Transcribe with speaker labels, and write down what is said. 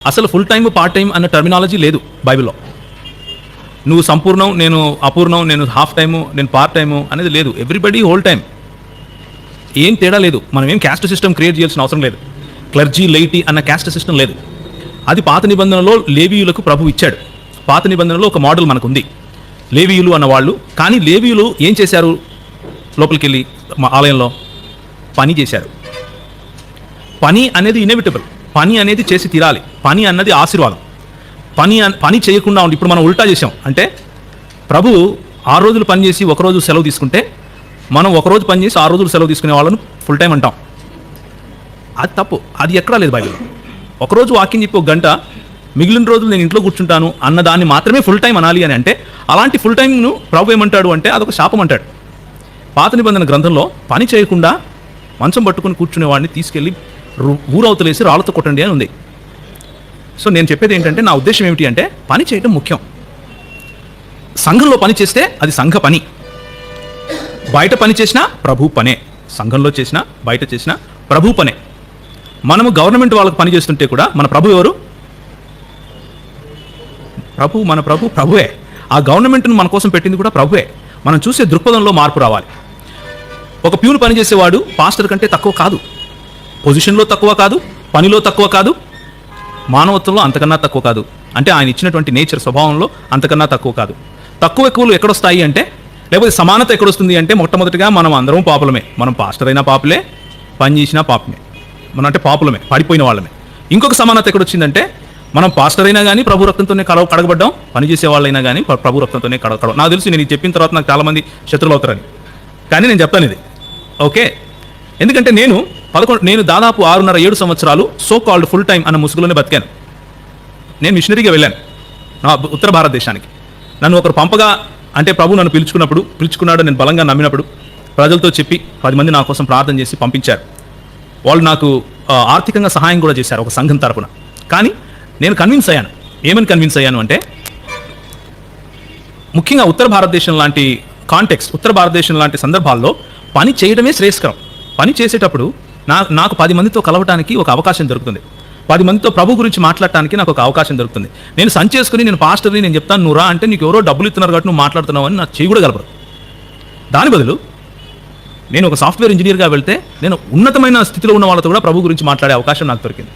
Speaker 1: అసలు full time part time అన్న terminology లేదు బైబిల్లో. నువ్వు సంపూర్ణం, నేను అపూర్ణం, నేను హాఫ్ టైము, నేను పార్ట్ టైము అనేది లేదు. ఎవ్రీబడి హోల్ టైం, ఏం తేడా లేదు. మనం ఏం క్యాస్ట్ సిస్టమ్ క్రియేట్ చేయాల్సిన అవసరం లేదు. క్లర్జీ, లైటీ అన్న క్యాస్ట్ సిస్టమ్ లేదు. అది పాత నిబంధనలో లేవీయులకు ప్రభు ఇచ్చాడు. పాత నిబంధనలో ఒక మోడల్ మనకు ఉంది, లేవీయులు అన్న వాళ్ళు. కానీ లేవీయులు ఏం చేశారు? లోపలికి వెళ్ళి ఆలయంలో పని చేశారు. పని అనేది ఇన్ఎవిటబుల్, పని అనేది చేసి తీరాలి. పని అన్నది ఆశీర్వాదం. పని చేయకుండా ఉండి ఇప్పుడు మనం ఉల్టా చేసాం. అంటే ప్రభు 6 రోజులు పని చేసి ఒకరోజు సెలవు తీసుకుంటే, మనం ఒకరోజు పని చేసి 6 రోజులు సెలవు తీసుకునే వాళ్ళను ఫుల్ టైం అంటాం. అది తప్పు. అది ఎక్కడా లేదు బైబిల్లో. ఒకరోజు వాక్యం చెప్పి 1 గంట, మిగిలిన రోజులు నేను ఇంట్లో కూర్చుంటాను అన్నదాన్ని మాత్రమే ఫుల్ టైం అనాలి అని అంటే, అలాంటి ఫుల్ టైంను ప్రభు ఏమంటాడు అంటే అదొక శాపం అంటాడు. పాత నిబంధన గ్రంథంలో పని చేయకుండా మంచం పట్టుకుని కూర్చునే వాడిని తీసుకెళ్ళి ఊరవతలేసి రాళ్ళతో కొట్టండి అని ఉంది. సో నేను చెప్పేది ఏంటంటే, నా ఉద్దేశం ఏమిటి అంటే, పని చేయడం ముఖ్యం. సంఘంలో పని చేస్తే అది సంఘ పని. బయట పని చేసినా ప్రభు పనే. సంఘంలో చేసినా బయట చేసినా ప్రభు పనే. మనము గవర్నమెంట్ వాళ్ళకి పని చేస్తుంటే కూడా మన ప్రభు ఎవరు? మన ప్రభు ప్రభువే. ఆ గవర్నమెంట్ను మన కోసం పెట్టింది కూడా ప్రభువే. మనం చూసే దృక్పథంలో మార్పు రావాలి. ఒక ప్యూన్ పనిచేసేవాడు పాస్టర్ కంటే తక్కువ కాదు. పొజిషన్లో తక్కువ కాదు, పనిలో తక్కువ కాదు, మానవత్వంలో అంతకన్నా తక్కువ కాదు. అంటే ఆయన ఇచ్చినటువంటి నేచర్, స్వభావంలో అంతకన్నా తక్కువ కాదు. తక్కువ ఎక్కువలు ఎక్కడొస్తాయి అంటే, లేకపోతే సమానత ఎక్కడొస్తుంది అంటే, మొట్టమొదటిగా మనం అందరం పాపులమే. మనం పాస్టర్ అయినా పాపులే, పని చేసినా పాపమే. మనం అంటే పాపులమే, పడిపోయిన వాళ్ళమే. ఇంకొక సమానత ఎక్కడొచ్చిందంటే, మనం పాస్టర్ అయినా కానీ ప్రభు రక్తంతోనే కడగబడ్డాం, పనిచేసే వాళ్ళైనా కానీ ప్రభు రక్తంతోనే కడగడం. నాకు తెలుసు, నేను చెప్పిన తర్వాత నాకు చాలామంది శత్రువులు అవుతారని, కానీ నేను చెప్తాను ఇది ఓకే. ఎందుకంటే నేను దాదాపు 6.5-7 సంవత్సరాలు సో కాల్డ్ ఫుల్ టైం అన్న ముసుగులోనే బతికాను. నేను మిషనరీగా వెళ్ళాను నా ఉత్తర భారతదేశానికి. నన్ను ఒకరు పంపగా, అంటే ప్రభు నన్ను పిలుచుకున్నాడు, నేను బలంగా నమ్మినప్పుడు ప్రజలతో చెప్పి 10 మంది నా కోసం ప్రార్థన చేసి పంపించారు. వాళ్ళు నాకు ఆర్థికంగా సహాయం కూడా చేశారు ఒక సంఘం తరపున. కానీ నేను కన్విన్స్ అయ్యాను. ఏమని కన్విన్స్ అయ్యాను అంటే, ముఖ్యంగా ఉత్తర భారతదేశం లాంటి కాంటెక్స్ట్, ఉత్తర భారతదేశం లాంటి సందర్భాల్లో పని చేయడమే శ్రేయస్కరం. పని చేసేటప్పుడు నాకు 10 మందితో కలవటానికి ఒక అవకాశం దొరుకుతుంది. 10 మందితో ప్రభు గురించి మాట్లాడటానికి నాకు ఒక అవకాశం దొరుకుతుంది. నేను సంచేసుకుని నేను పాస్టర్ని, నేను చెప్తాను నువ్వు రా అంటే, నీకు ఎవరో డబ్బులు ఇస్తున్నారు కాబట్టి నువ్వు మాట్లాడుతున్నావు అని నాకు చేయి కూడా గలపరు. దాని బదులు నేను ఒక సాఫ్ట్వేర్ ఇంజనీర్గా వెళ్తే, నేను ఉన్నతమైన స్థితిలో ఉన్న వాళ్ళతో కూడా ప్రభు గురించి మాట్లాడే అవకాశం నాకు దొరికింది.